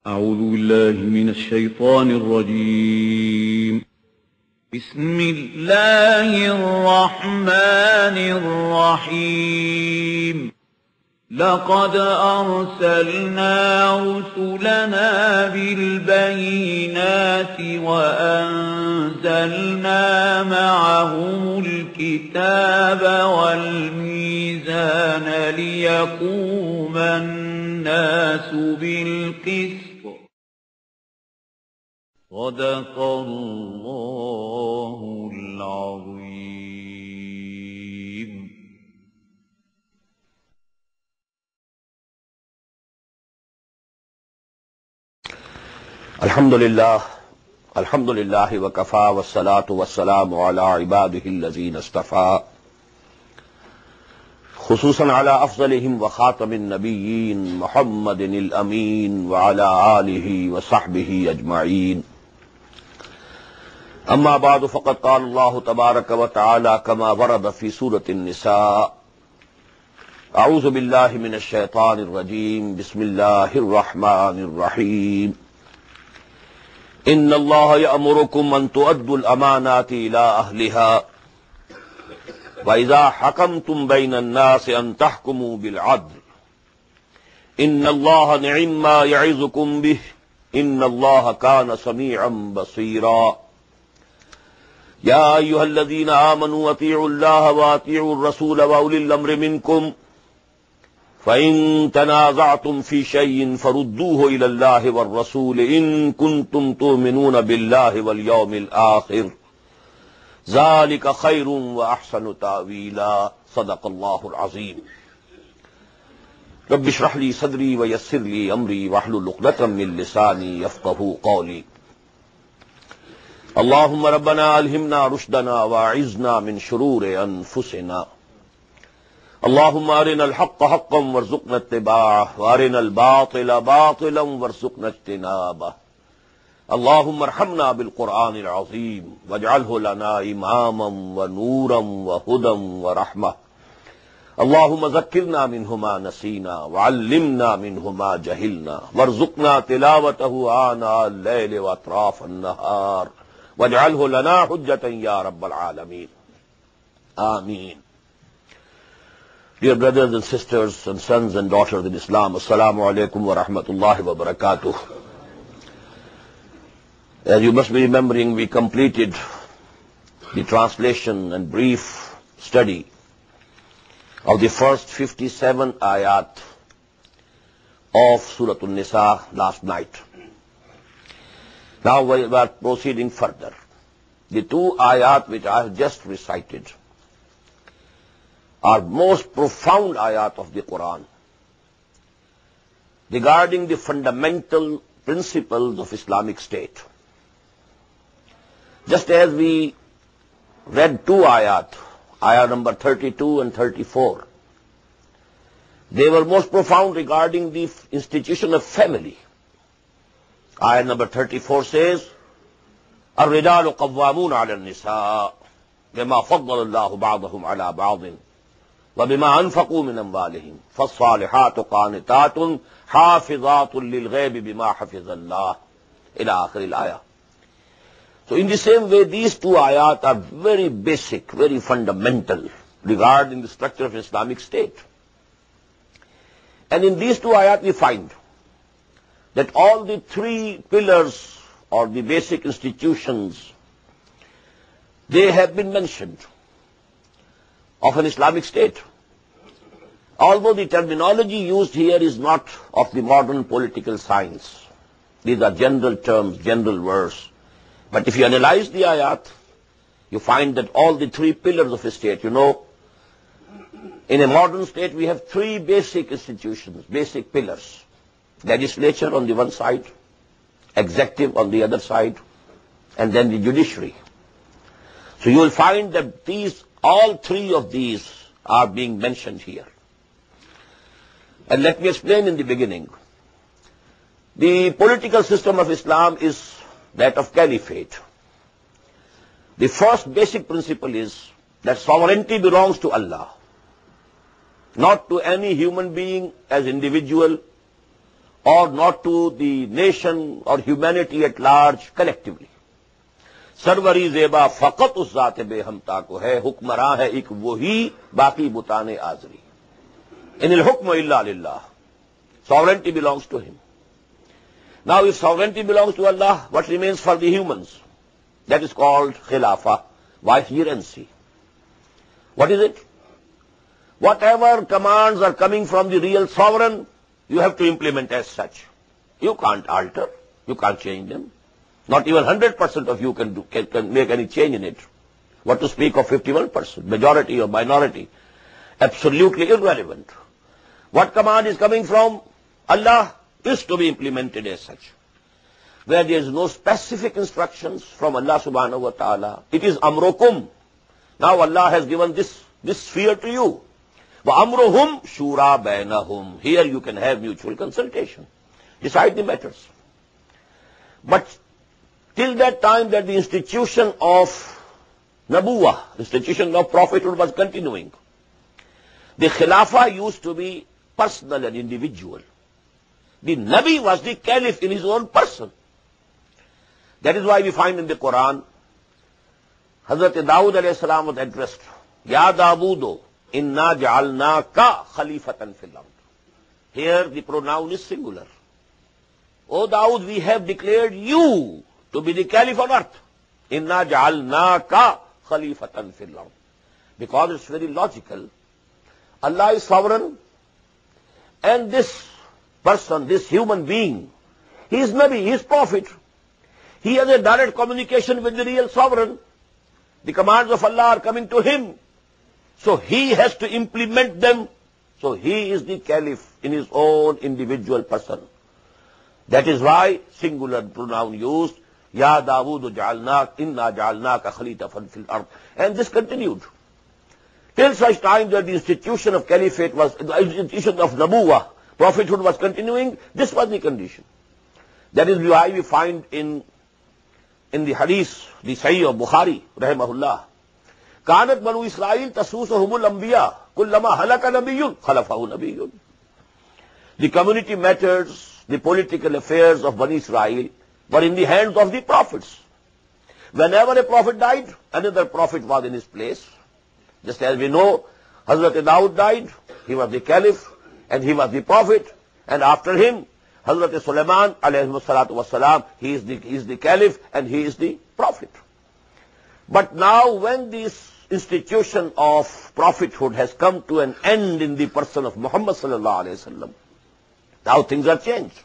أعوذ بالله من الشيطان الرجيم. بسم الله الرحمن الرحيم. لقد أرسلنا رسلنا بالبينات وأنزلنا معهم الكتاب والميزان ليقوم الناس بالقسط. صدق الله العظيم. الحمد لله وكفى والصلاة والسلام على عباده الذين اصطفى خصوصا على أفضلهم وخاتم النبيين محمد الأمين وعلى آله وصحبه أجمعين. أما بعد فقد قال الله تبارك وتعالى كما ورد في سورة النساء: أعوذ بالله من الشيطان الرجيم بسم الله الرحمن الرحيم إن الله يأمركم أن تؤدوا الأمانات إلى أهلها وإذا حكمتم بين الناس أن تحكموا بالعدل إن الله نعم ما يعظكم به إن الله كان سميعا بصيرا. يا أيها الذين آمنوا أطيعوا الله وأطيعوا الرسول وأولي الأمر منكم فإن تنازعتم في شيء فردوه إلى الله والرسول إن كنتم تؤمنون بالله واليوم الآخر ذلك خير وأحسن تأويلا. صدق الله العظيم. رب اشرح لي صدري ويسر لي أمري واحلل عقدة من لساني يفقهوا قولي. اللهم ربنا ألهمنا رشدنا وأعذنا من شرور أنفسنا. اللهم أرنا الحق حقا وارزقنا اتباعه وأرنا الباطل باطلا وارزقنا اجتنابه. اللهم ارحمنا بالقرآن العظيم واجعله لنا إماما ونورا وهدى ورحمة. اللهم ذكرنا منه ما نسينا وعلمنا منه ما جهلنا وارزقنا تلاوته آناء الليل وأطراف النهار واجعله لنا حجة يا رب العالمين. آمين. Dear brothers and sisters and sons and daughters in Islam, Assalamu alaikum wa rahmatullahi wa barakatuh. As you must be remembering, we completed the translation and brief study of the first 57 ayat of Surah An-Nisa last night. Now we are proceeding further. The two ayat which I have just recited are most profound ayat of the Quran regarding the fundamental principles of Islamic State. Just as we read two ayat, ayat number 32 and 34, they were most profound regarding the institution of family. Ayat number 34 says, الرجال قوامون على النساء بما فضل الله بعضهم على بعض وبما أنفقوا من أموالهم فالصالحات قانتات حافظات للغيب بما حفظ الله إلى آخر الآية. So in the same way, these two ayat are very basic, very fundamental regarding the structure of Islamic State. And in these two ayat we find that all the three pillars or the basic institutions, they have been mentioned of an Islamic State. Although the terminology used here is not of the modern political science. These are general terms, general words. But if you analyze the ayat, you find that all the three pillars of a state, in a modern state we have three basic institutions, basic pillars. Legislature on the one side, executive on the other side, and then the judiciary. So you will find that all three of these are being mentioned here. And let me explain in the beginning. The political system of Islam is that of caliphate. The first basic principle is that sovereignty belongs to Allah, not to any human being as individual or not to the nation or humanity at large collectively. Sarwari जेबा फकत उस जात बेहमता को है, हुक्मरां है एक वही, बाकी बुताने आजरी. इनिल हुक्म इल्ला लिल्लाह. Sovereignty belongs to him. Now if sovereignty belongs to Allah, what remains for the humans? That is called khilafah, vicegerency. What is it? Whatever commands are coming from the real sovereign, you have to implement as such. You can't alter, you can't change them. Not even 100% of you can make any change in it. What to speak of 51%, majority or minority? Absolutely irrelevant. What command is coming from Allah is to be implemented as such. Where there is no specific instructions from Allah subhanahu wa ta'ala, it is amrukum. Now Allah has given this sphere to you. Wa amruhum shura bainahum. Here you can have mutual consultation. Decide the matters. But till that time that the institution of Nabuwah, institution of prophethood was continuing, the Khilafah used to be personal and individual. The Nabi was the Caliph in his own person. That is why we find in the Quran, Hazrat Dawood alayhi salam was addressed, Ya Dawood, inna ja'alnaka khalifatan fil ard. Here the pronoun is singular. O Dawood, we have declared you to be the Caliph on earth. Inna ja'alnaka khalifatan fil ard. Because it's very logical. Allah is sovereign, and this person, this human being, he is Nabi, he is prophet. He has a direct communication with the real sovereign. The commands of Allah are coming to him. So he has to implement them. So he is the Caliph in his own individual person. That is why singular pronoun used, Ya Dawood inna ja'alnaka khalifatan fil ard. And this continued. Till such time that the institution of caliphate was, the institution of Nabuwah, prophethood was continuing, this was the condition. That is why we find in the hadith, the Sahih of Bukhari, rahimahullah, Kanat Banu Israel tasusuhumul anbiya, kullama halaka nabiyyun, khalafahu nabiyyun. The community matters, the political affairs of Bani Israel were in the hands of the prophets. Whenever a prophet died, another prophet was in his place. Just as we know, Hazrat Dawood died, he was the Caliph, and he was the prophet, and after him, Hazrat Sulaiman, alayhi salatu wassalam, he is the Caliph, and he is the prophet. But now, when this institution of prophethood has come to an end in the person of Muhammad sallallahu alayhi wasallam, now things are changed.